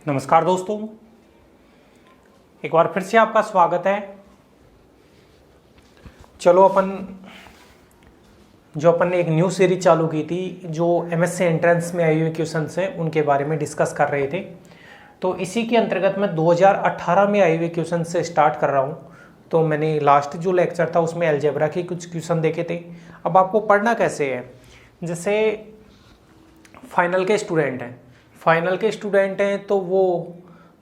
नमस्कार दोस्तों, एक बार फिर से आपका स्वागत है। चलो अपन ने एक न्यू सीरीज चालू की थी जो एमएससी एंट्रेंस में आए हुए क्वेश्चंस हैं उनके बारे में डिस्कस कर रहे थे। तो इसी के अंतर्गत मैं 2018 में आए हुए क्वेश्चन से स्टार्ट कर रहा हूँ। तो मैंने लास्ट जो लेक्चर था उसमें अलजेब्रा के कुछ क्वेश्चन देखे थे। अब आपको पढ़ना कैसे है, जैसे फाइनल के स्टूडेंट हैं तो वो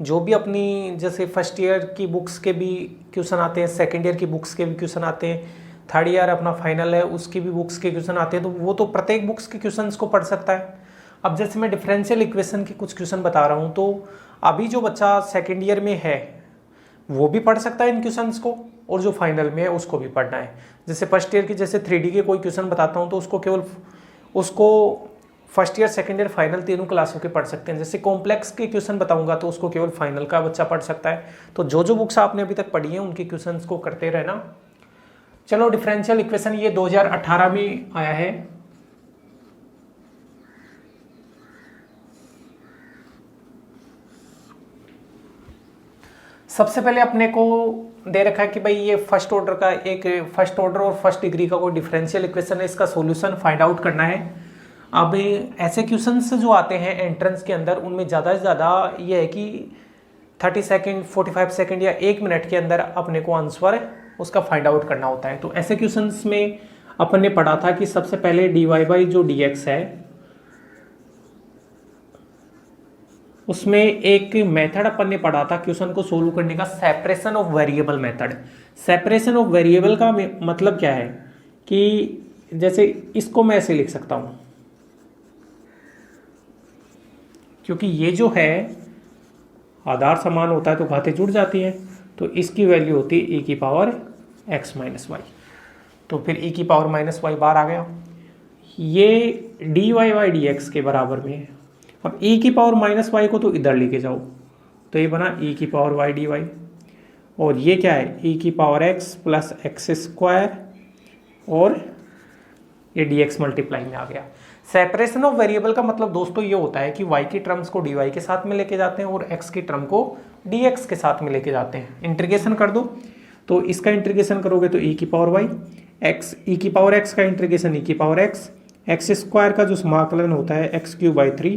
जो भी अपनी जैसे फर्स्ट ईयर की बुक्स के भी क्वेश्चन आते हैं, सेकंड ईयर की बुक्स के भी क्वेश्चन आते हैं, थर्ड ईयर अपना फाइनल है उसकी भी बुक्स के क्वेश्चन आते हैं, तो वो तो प्रत्येक बुक्स के क्वेश्चंस को पढ़ सकता है। अब जैसे मैं डिफरेंशियल इक्वेशन के कुछ क्वेश्चन बता रहा हूँ, तो अभी जो बच्चा सेकेंड ईयर में है वो भी पढ़ सकता है इन क्वेश्चंस को, और जो फाइनल में है उसको भी पढ़ना है। जैसे फर्स्ट ईयर की जैसे 3D के कोई क्वेश्चन बताता हूँ तो उसको first year, second year, final तीनों क्लासों के पढ़ सकते हैं। जैसे कॉम्प्लेक्स के क्वेश्चन बताऊंगा तो उसको केवल फाइनल का बच्चा पढ़ सकता है। तो जो बुक्स आपने अभी तक पढ़ी हैं उनके क्वेश्चंस को करते रहना। चलो, डिफरेंशियल इक्वेशन ये 2018 में आया है। सबसे पहले अपने को दे रखा है कि भाई ये फर्स्ट ऑर्डर और फर्स्ट डिग्री का कोई डिफरेंशियल इक्वेशन है, इसका सॉल्यूशन फाइंड आउट करना है। अब ऐसे क्वेश्चंस जो आते हैं एंट्रेंस के अंदर उनमें ज़्यादा से ज़्यादा ये है कि 30 सेकेंड, 45 सेकेंड या 1 मिनट के अंदर अपने को आंसर उसका फाइंड आउट करना होता है। तो ऐसे क्वेश्चंस में अपन ने पढ़ा था कि सबसे पहले dy जो dx है उसमें एक मेथड अपन ने पढ़ा था क्वेश्चन को सोल्व करने का, separation of variable method. Separation of variable का मतलब क्या है कि जैसे इसको मैं ऐसे लिख सकता हूं, क्योंकि ये जो है आधार समान होता है तो घातें जुड़ जाती हैं, तो इसकी वैल्यू होती है e की पावर x माइनस वाई। तो फिर e की पावर माइनस वाई बार आ गया, ये dy बाई डी एक्स के बराबर में है। अब e की पावर माइनस वाई को तो इधर लेके जाओ, तो ये बना e की पावर वाई डी वाई, और ये क्या है e की power x plus x square, और ये dx मल्टीप्लाई में आ गया। सेपरेशन ऑफ वेरिएबल का मतलब दोस्तों ये होता है कि y की टर्म्स को dy के साथ में लेके जाते हैं और x की टर्म को dx के साथ में लेके जाते हैं। इंटीग्रेशन कर दो, तो इसका इंटीग्रेशन करोगे तो e की पावर y, x e की पावर x का इंटीग्रेशन e की पावर x स्क्वायर का जो समाकलन होता है x क्यूब बाई 3,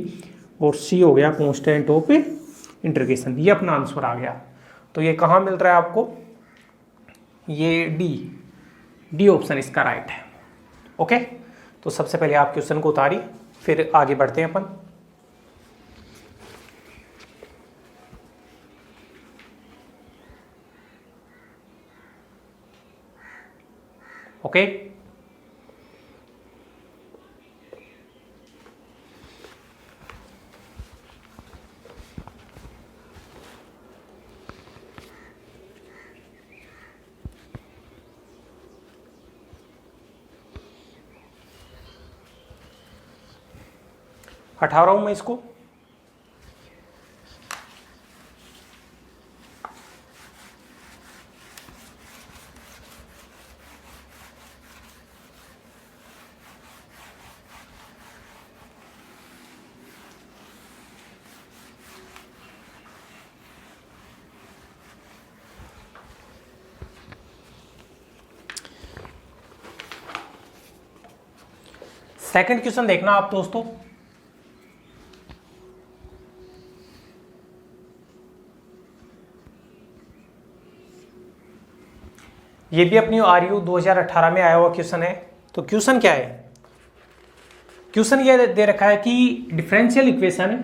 और c हो गया कॉन्स्टेंट ऑफ इंटीग्रेशन। ये अपना आंसर आ गया। तो ये कहाँ मिल रहा है आपको, ये डी ऑप्शन इसका राइट है। ओके, तो सबसे पहले आप क्वेश्चन को उतारी, फिर आगे बढ़ते हैं अपन। ओके, हटा रहा हूं मैं इसको। सेकंड क्वेश्चन देखना आप दोस्तों। ये भी अपनी आरयू 2018 में आया हुआ क्वेश्चन है। तो क्वेश्चन क्या है, क्वेश्चन ये दे रखा है कि differential equation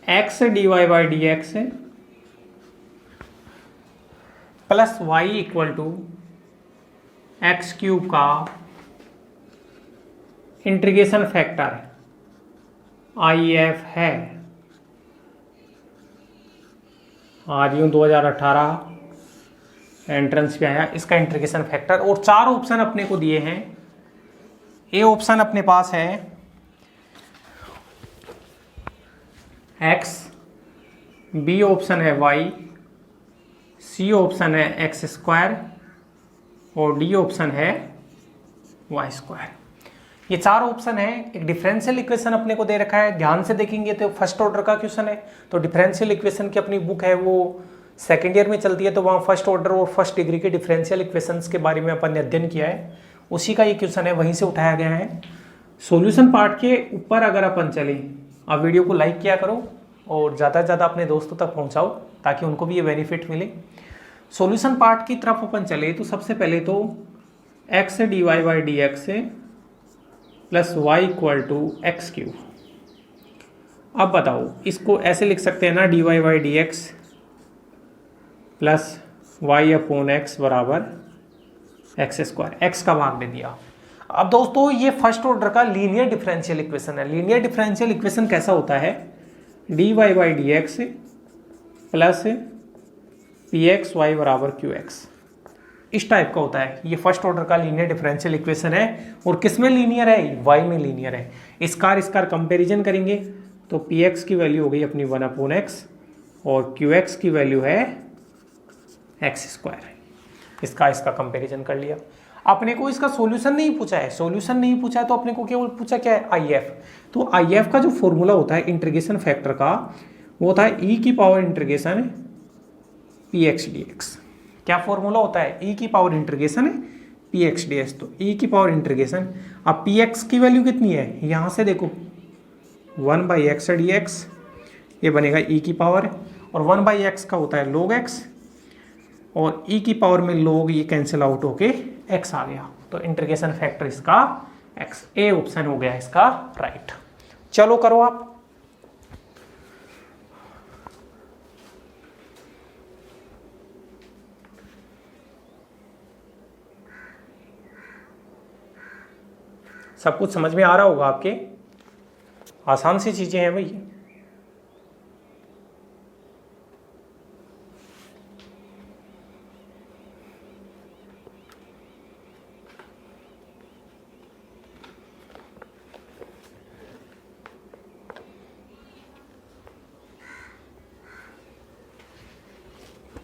x dy by d x plus y equal to x cube का इंटीग्रेशन फैक्टर IF है। आरयू 2018 एंट्रेंस पे आया, इसका इंटीग्रेशन फैक्टर, और 4 ऑप्शन अपने को दिए हैं। ए ऑप्शन अपने पास है x, बी ऑप्शन है y, सी ऑप्शन है एक्स स्क्वायर, और डी ऑप्शन है वाई स्क्वायर। ये 4 ऑप्शन है। एक डिफरेंशियल इक्वेशन अपने को दे रखा है, ध्यान से देखेंगे तो फर्स्ट ऑर्डर का क्वेश्चन है। तो डिफरेंशियल इक्वेशन की अपनी बुक है वो सेकेंड ईयर में चलती है, तो वहाँ फर्स्ट ऑर्डर और फर्स्ट डिग्री के डिफरेंशियल इक्वेशंस के बारे में अपन ने अध्ययन किया है, उसी का ये क्वेश्चन है, वहीं से उठाया गया है। सॉल्यूशन पार्ट के ऊपर अगर अपन चले, आप वीडियो को लाइक किया करो और ज़्यादा से ज़्यादा अपने दोस्तों तक पहुँचाओ ताकि उनको भी ये बेनिफिट मिले। सॉल्यूशन पार्ट की तरफ अपन चले तो सबसे पहले तो x dy by d x plus y equal to x cube. अब बताओ इसको ऐसे लिख सकते हैं ना, dy by d x plus y upon x बराबर एक्स स्क्वायर, एक्स का भाग दे दिया। अब दोस्तों ये फर्स्ट ऑर्डर का लीनियर डिफरेंशियल इक्वेशन है। लीनियर डिफरेंशियल इक्वेशन कैसा होता है, dy by d x plus p x y बराबर क्यू एक्स, इस टाइप का होता है। ये फर्स्ट ऑर्डर का लीनियर डिफरेंशियल इक्वेशन है। और किस में लीनियर है, y में लीनियर है। इसका कंपैरिजन करेंगे तो px की वैल्यू हो गई अपनी 1/x और qx की वैल्यू है एक्स स्क्वायर। इसका कंपैरिजन कर लिया। अपने को इसका सॉल्यूशन नहीं पूछा है, सॉल्यूशन नहीं पूछा है तो अपने को केवल पूछा क्या है, IF। तो IF का जो फॉर्मूला होता है इंटीग्रेशन फैक्टर का, वो होता है e की पावर इंटीग्रेशन px dx। क्या फॉर्मूला होता है, e की पावर इंटीग्रेशन px dx। तो e की पावर इंटीग्रेशन, अब px की वैल्यू कितनी है, यहाँ से देखो 1/x dx, ये बनेगा e की पावर, और 1/x का होता है log x, और e की पावर में log ये कैंसिल आउट होके x आ गया। तो इंटीग्रेशन फैक्टर इसका x, ए ऑप्शन हो गया इसका राइट। चलो करो आप। सब कुछ समझ में आ रहा होगा आपके, आसान सी चीजें हैं भाई।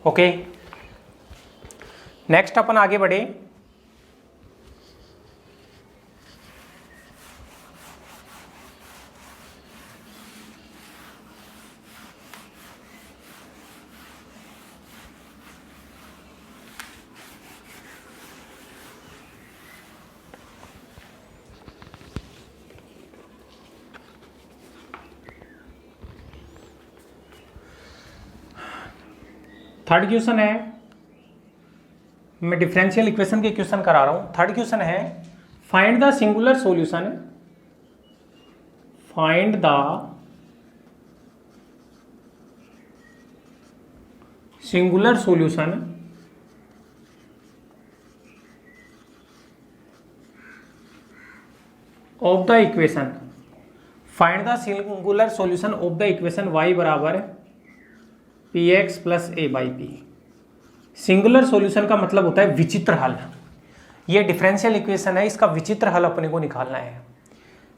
ओके, नेक्स्ट अपन आगे बढ़े। थर्ड क्वेश्चन है, मैं डिफरेंशियल इक्वेशन के क्वेश्चन करा रहा हूं। थर्ड क्वेश्चन है, find the singular solution, find the singular solution of the equation, find the singular solution of the equation y बराबर px plus A by P. Singular solution का मतलब होता है विचित्र हल। ये डिफरेंशियल इक्वेशन है, इसका विचित्र हल अपने को निकालना है।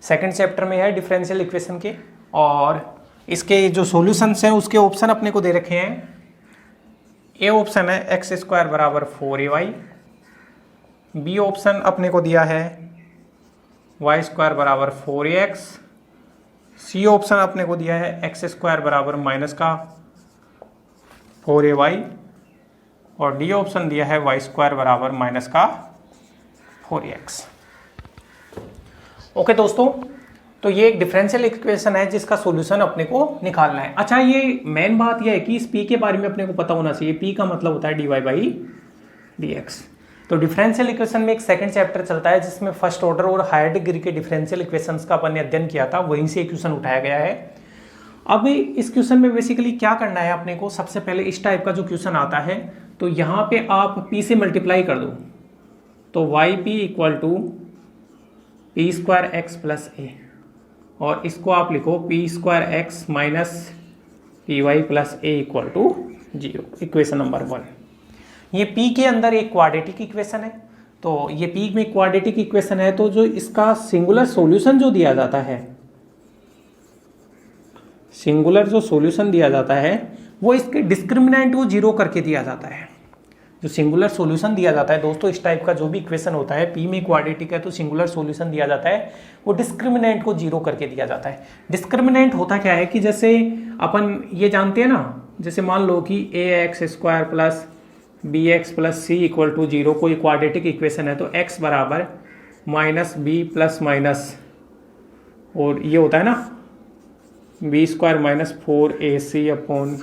सेकंड चैप्टर में है डिफरेंशियल इक्वेशन के, और इसके जो सॉल्यूशंस हैं उसके ऑप्शन अपने को दे रखे हैं। ए ऑप्शन है एक्स स्क्वायर बराबर 4ay, बी ऑप्शन अपने को दिया है वाई स्क्वायर बराबर 4ax, सी ऑप्शन अपने को दिया है एक्स स्क्वायर बराबर माइनस का 4ay, और डी ऑप्शन दिया है वाई स्क्वायर बराबर माइनस का 4x। ओके दोस्तों, तो ये एक डिफरेंशियल इक्वेशन है जिसका सॉल्यूशन अपने को निकालना है। अच्छा, ये मेन बात यह है कि इस p के बारे में अपने को पता होना चाहिए। p का मतलब होता है dy बाई dx। तो डिफरेंशियल इक्वेशन में एक सेकंड चैप्टर चलता है जिसमें फर्स्ट ऑर्डर और हायर डिग्री के डिफरेंशियल इक्वेशंस का अपन ने अध्ययन किया था, वहीं से क्वेश्चन उठाया गया है। अब इस क्वेश्चन में बेसिकली क्या करना है अपने को, सबसे पहले इस टाइप का जो क्वेश्चन आता है तो यहाँ पे आप p से मल्टीप्लाई कर दो, तो yp equal to P square X plus A, और इसको आप लिखो P square X minus P Y plus A equal to 0। Equation number 1। ये p के अंदर एक क्वाड्रेटिक इक्वेशन है, तो ये p में क्वाड्रेटिक इक्वेशन है, तो जो इसका सिंगुलर सॉल्यूशन जो दिया जाता है, सिंगुलर जो सॉल्यूशन दिया जाता है वो इसके डिस्क्रिमिनेंट को 0 करके दिया जाता है। जो सिंगुलर सॉल्यूशन दिया जाता है दोस्तों, इस टाइप का जो भी इक्वेशन होता है, पी में क्वाड्रेटिक है तो सिंगुलर सॉल्यूशन दिया जाता है, वो डिस्क्रिमिनेंट को जीरो करके दिया जाता है। डिस्क्रिमिनेंट होता क्या है कि जैसे अपन ये जानते हैं ना, जैसे मान लो कि ax² plus bx plus c equal to 0 कोई क्वाड्रेटिक इक्वेशन है, तो x बराबर -b प्लस माइनस, और ये होता है ना b² minus 4ac upon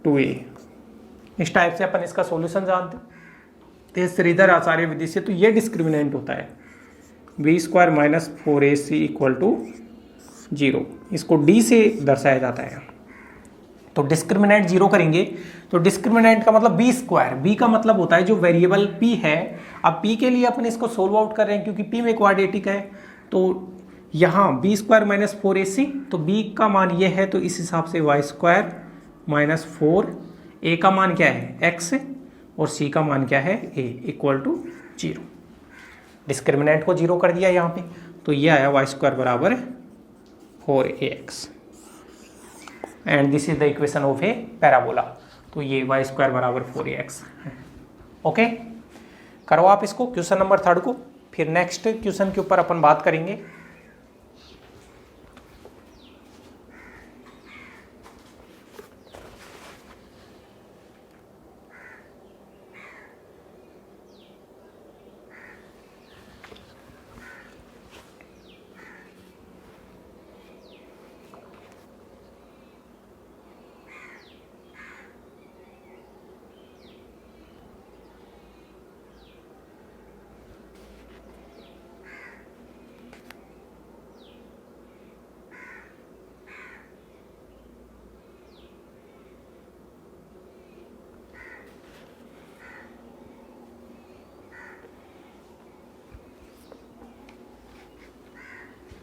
2a। इस टाइप से अपन इसका सॉल्यूशन जानते हैं श्रीधर आचार्य विधि से। तो ये डिस्क्रिमिनेंट होता है b² minus 4ac equal to 0, इसको d से दर्शाया जाता है। तो डिस्क्रिमिनेंट 0 करेंगे तो डिस्क्रिमिनेंट का मतलब b², b का मतलब होता है जो वेरिएबल p है। अब p के लिए अपन इसको सोल्व आउट कर रहे हैं क्योंकि p में क्वाड्रेटिक है, तो यहाँ b² माइनस 4ac, तो b का मान ये है तो इस हिसाब से y² माइनस 4, a का मान क्या है x और c का मान क्या है a इक्वल टू 0। डिस्क्रिमिनेंट को 0 कर दिया यहाँ पे, तो ये आया y² बराबर 4ax and this is the equation of A parabola. तो ये y² बराबर 4ax है। ओके, करो आप इसको क्वेश्चन नंबर 3 को, फिर नेक्स्ट क्वेश्चन के ऊपर अपन बात करेंगे।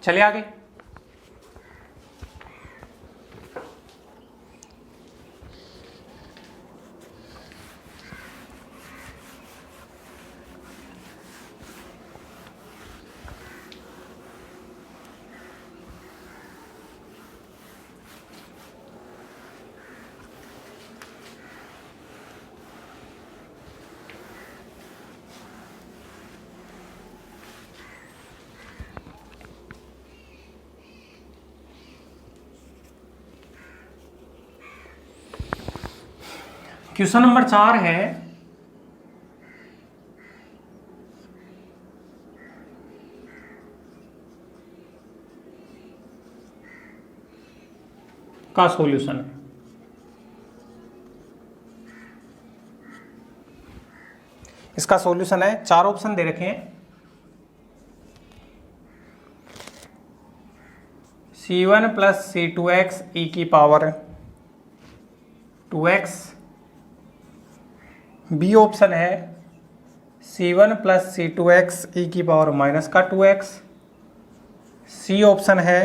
चलिए आगे। क्वेश्चन नंबर 4 है का सॉल्यूशन है। इसका सॉल्यूशन है, 4 ऑप्शन दे रखे हैं, c1 प्लस c2x e की पावर 2x, बी ऑप्शन है c1 प्लस c2x e की पावर माइनस का 2x, सी ऑप्शन है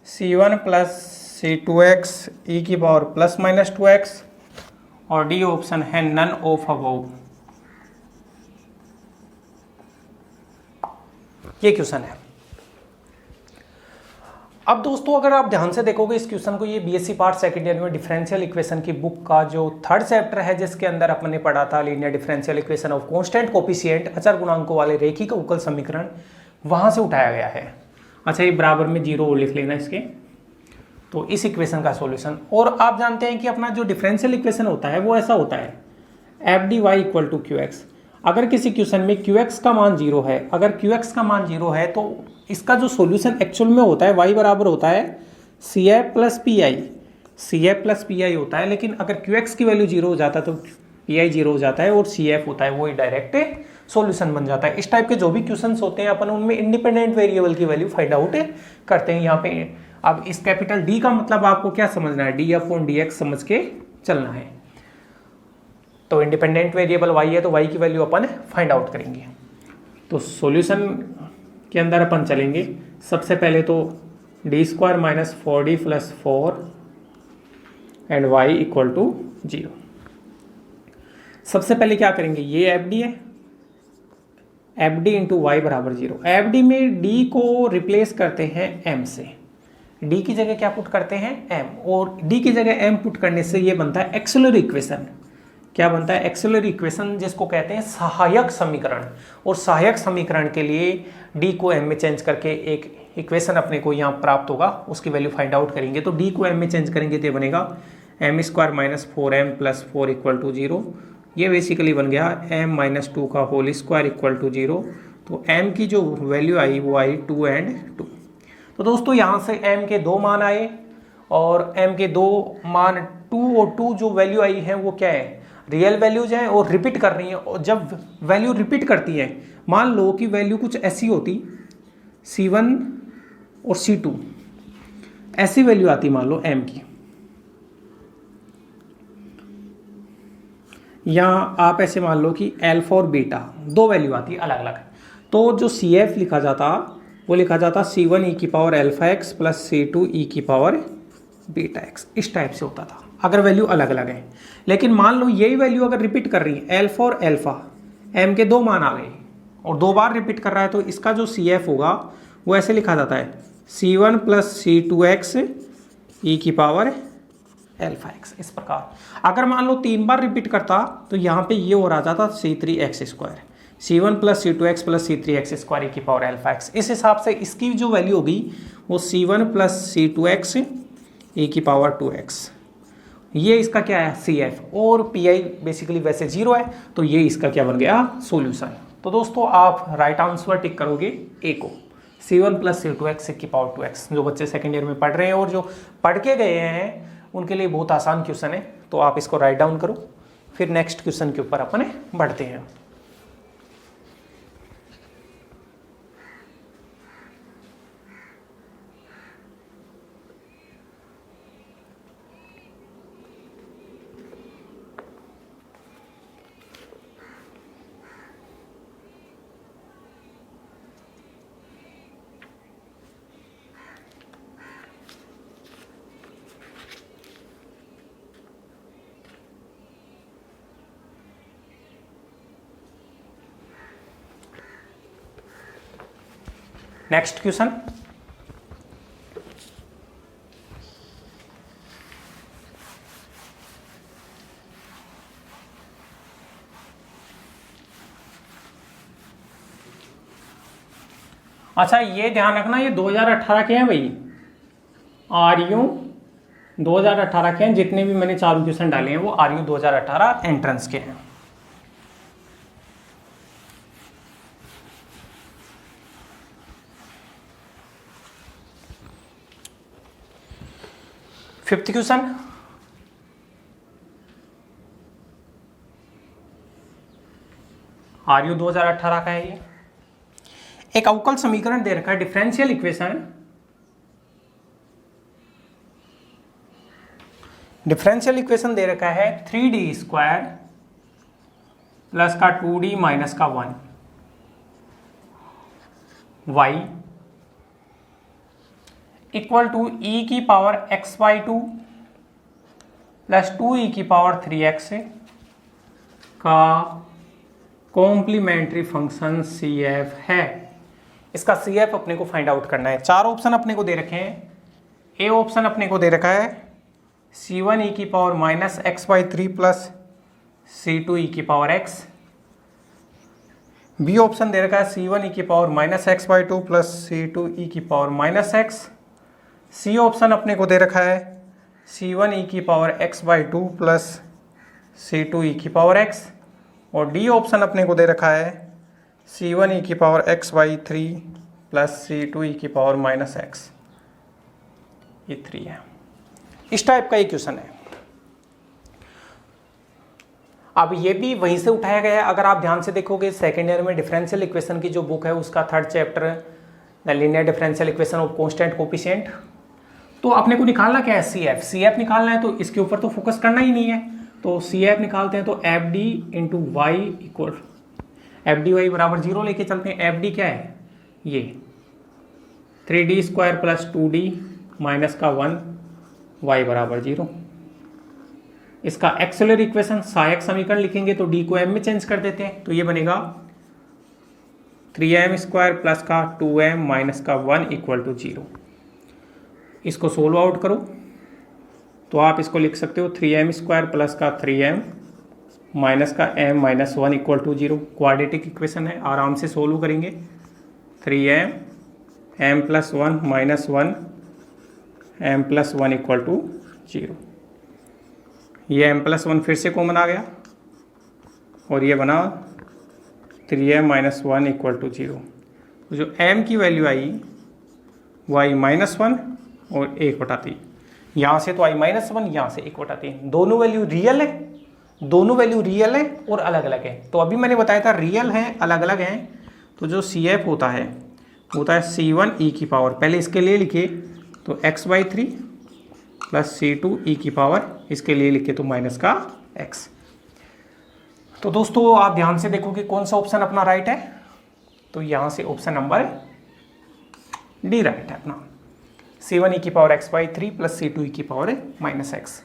c1 प्लस c2x e की पावर प्लस माइनस 2x, और डी ऑप्शन है नन ऑफ अबव। ये क्वेश्चन है। अब दोस्तों अगर आप ध्यान से देखोगे इस क्वेश्चन को, ये बीएससी पार्ट सेकंड ईयर में डिफरेंशियल इक्वेशन की बुक का जो 3rd चैप्टर है, जिसके अंदर अपन ने पढ़ा था linear differential equation of constant coefficient, अचर गुणांकों वाले रेखिक अवकल समीकरण, वहां से उठाया गया है। अच्छा, ये बराबर में 0 लिख लेना इसके। तो इस इक्वेशन का सॉल्यूशन, और आप जानते हैं कि अपना जो डिफरेंशियल इक्वेशन होता है वो ऐसा होता है f d y equal to q x. अगर किसी क्वेश्चन में क्यू एक्स का मान 0 है, अगर क्यू एक्स का मान 0 है तो इसका जो सॉल्यूशन एक्चुअल में होता है y बराबर होता है c f plus p i, c f plus p i होता है। लेकिन अगर क्यू एक्स की वैल्यू 0 हो जाता है तो पी आई 0 हो जाता है, और सी एफ होता है वो डायरेक्ट सॉल्यूशन बन जाता है। इस टाइप के जो भी क्वेश्चंस होते हैं अपन उनमें इंडिपेंडेंट वेरिएबल की वैल्यू फाइंड आउट करते हैं यहाँ पे। अब इस कैपिटल डी का मतलब आपको क्या समझना है, डी अपॉन डी एक्स समझ के चलना है। तो इंडिपेंडेंट वेरिएबल y है तो y की वैल्यू अपन फाइंड आउट करेंगे। तो सॉल्यूशन के अंदर अपन चलेंगे। सबसे पहले तो d² minus 4d plus 4 and y equal to 0। सबसे पहले क्या करेंगे, ये एफ डी है, एफ डी इंटू वाई बराबर 0। एफ डी में d को रिप्लेस करते हैं m से, d की जगह क्या पुट करते हैं m, और d की जगह m पुट करने से ये बनता है एक्सिलरी इक्वेशन। क्या बनता है, एक्सिलरी इक्वेशन जिसको कहते हैं सहायक समीकरण। और सहायक समीकरण के लिए डी को एम में चेंज करके एक इक्वेशन अपने को यहाँ प्राप्त होगा, उसकी वैल्यू फाइंड आउट करेंगे। तो डी को एम में चेंज करेंगे तो बनेगा m² minus 4m plus 4 equal to 0। ये बेसिकली बन गया m माइनस 2 का होल स्क्वायर इक्वल टू 0। तो m की जो वैल्यू आई वो आई 2 and 2। तो दोस्तों यहाँ से m के दो मान आए और m के दो मान 2 और 2 जो वैल्यू आई है वो क्या है, रियल वैल्यूज हैं और रिपीट कर रही हैं। और जब वैल्यू रिपीट करती है, मान लो कि वैल्यू कुछ ऐसी होती C1 और C2, ऐसी वैल्यू आती मान लो m की, या आप ऐसे मान लो कि अल्फा और बीटा दो वैल्यू आती अलग अलग, तो जो CF लिखा जाता वो लिखा जाता C1 e की power alpha x plus C2 e की पावर बीटा एक्स। इस टाइप से होता था अगर वैल्यू अलग अलग है। लेकिन मान लो यही वैल्यू अगर रिपीट कर रही है, अल्फा और अल्फा, m के दो मान आ गए और दो बार रिपीट कर रहा है, तो इसका जो CF होगा वो ऐसे लिखा जाता है C1 प्लस C2x e की पावर अल्फा एक्स। इस प्रकार अगर मान लो 3 बार रिपीट करता तो यहाँ पे ये और आ जाता C3x square, C1 plus C2x plus C3x square e की पावर अल्फा एक्स। इस हिसाब से इसकी जो वैल्यू होगी वो C1 प्लस C2x e की पावर 2x। ये इसका क्या है, CF, और PI बेसिकली वैसे 0 है, तो ये इसका क्या बन गया, सॉल्यूशन। तो दोस्तों आप राइट आंसर टिक करोगे ए को, C1 प्लस C2x की पावर 2x। जो बच्चे सेकेंड ईयर में पढ़ रहे हैं और जो पढ़ के गए हैं उनके लिए बहुत आसान क्वेश्चन है, तो आप इसको राइट डाउन करो। फिर नेक्स्ट क्वेश्चन के ऊपर अपने बढ़ते हैं। नेक्स्ट क्वेश्चन, अच्छा ये ध्यान रखना ये 2018 के हैं भाई, आरयू 2018 के हैं। जितने भी मैंने चारों क्वेश्चन डाले हैं वो आरयू 2018 एंट्रेंस के हैं। फिफ्थ क्वेश्चन, आरयू 2018 का है ये। एक अवकल समीकरण दे रखा है, डिफरेंशियल इक्वेशन, डिफरेंशियल इक्वेशन दे रखा है 3d स्क्वायर प्लस का 2d माइनस का 1 y इक्वल टू e की पावर x/2 प्लस 2e की पावर 3x का कॉम्प्लीमेंट्री फंक्शन CF है। इसका CF अपने को फाइंड आउट करना है। चार ऑप्शन अपने को दे रखे हैं। ए ऑप्शन अपने को दे रखा है C1 e की power minus x/3 plus C2 e की पावर x। बी ऑप्शन दे रखा है C1 e की power minus x/2 plus C2 e की power minus x। C option अपने को दे रखा है C1 e की power x/2 plus C2 e की पावर x। और डी ऑप्शन अपने को दे रखा है C1 e की power x/3 plus C2 e की पावर माइनस x। ये 3 है। इस टाइप का ये क्वेश्चन है। अब ये भी वहीं से उठाया गया है। अगर आप ध्यान से देखोगे सेकेंड ईयर में डिफरेंशियल इक्वेशन की जो बुक है उसका third chapter the linear differential equation of constant coefficient, तो अपने को निकालना क्या है, CF निकालना है। तो इसके ऊपर तो फोकस करना ही नहीं है, तो CF निकालते हैं। तो FD into y equal FDY बराबर 0 लेके चलते हैं। FD क्या है, ये 3d square plus 2d minus का 1 y बराबर 0। इसका एक्सिलरी इक्वेशन सहायक समीकरण लिखेंगे तो d को m में चेंज कर देते हैं, तो ये बनेगा 3m स्क्वायर प्लस का 2m माइनस का 1 इक्वल टू 0। इसको सोल्व आउट करो तो आप इसको लिख सकते हो 3m स्क्वायर प्लस का 3m माइनस का m minus 1 equal to 0, quadratic equation है, आराम से सोल्व करेंगे। 3m m plus 1 minus 1 m plus 1 equal to 0। ये m प्लस 1 फिर से कॉमन आ गया और ये बना 3m माइनस 1 इक्वल टू 0। तो जो m की वैल्यू आई y माइनस 1 और 1/3, यहाँ से तो i माइनस 1, यहाँ से 1/3, दोनों वैल्यू रियल है, दोनों वैल्यू रियल है और अलग अलग है। तो अभी मैंने बताया था रियल है अलग अलग हैं, तो जो CF होता है C1 e की पावर, पहले इसके लिए लिखे तो x/3 प्लस C2 e की पावर, इसके लिए लिखे तो माइनस का x। तो दोस्तों आप ध्यान से देखो कि कौन सा ऑप्शन अपना राइट है, तो यहाँ से ऑप्शन नंबर डी राइट है अपना, C1 e की power x/3 plus C2 e की पावर माइनस x।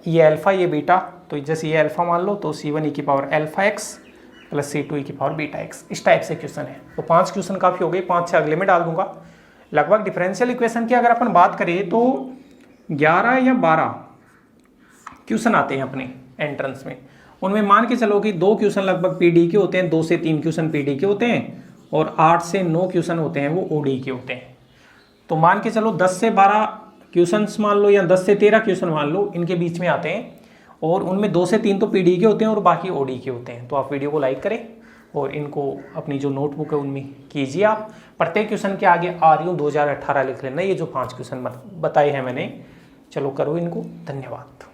ये अल्फा ये बीटा, तो जैसे ये अल्फा मान लो तो C1 e की power alpha x plus C2 e की पावर बीटा x, इस टाइप से क्वेश्चन है। तो 5 क्वेश्चन काफ़ी हो गए, 5-6 अगले में डाल दूंगा। लगभग डिफरेंशियल इक्वेशन की अगर अपन बात करें तो 11 या 12 क्वेश्चन आते हैं अपने एंट्रेंस में। उनमें मान के चलो कि 2 क्वेश्चन लगभग पीडी के होते हैं, 2 से 3 क्वेश्चन पीडी के होते हैं और 8 से 9 क्वेश्चन होते हैं वो ओडी के होते हैं। तो मान के चलो 10 से 12 क्वेश्चन मान लो या 10 से 13 क्वेश्चन मान लो, इनके बीच में आते हैं और उनमें 2 से 3 तो पीडी के होते हैं और बाकी ओडी के होते हैं। तो आप वीडियो को लाइक करें और इनको अपनी जो नोटबुक है उनमें कीजिए। आप प्रत्येक क्वेश्चन के आगे आ रही हूँ 2018 लिख लेना, ये जो 5 क्वेश्चन बताए हैं मैंने। चलो करो इनको, धन्यवाद।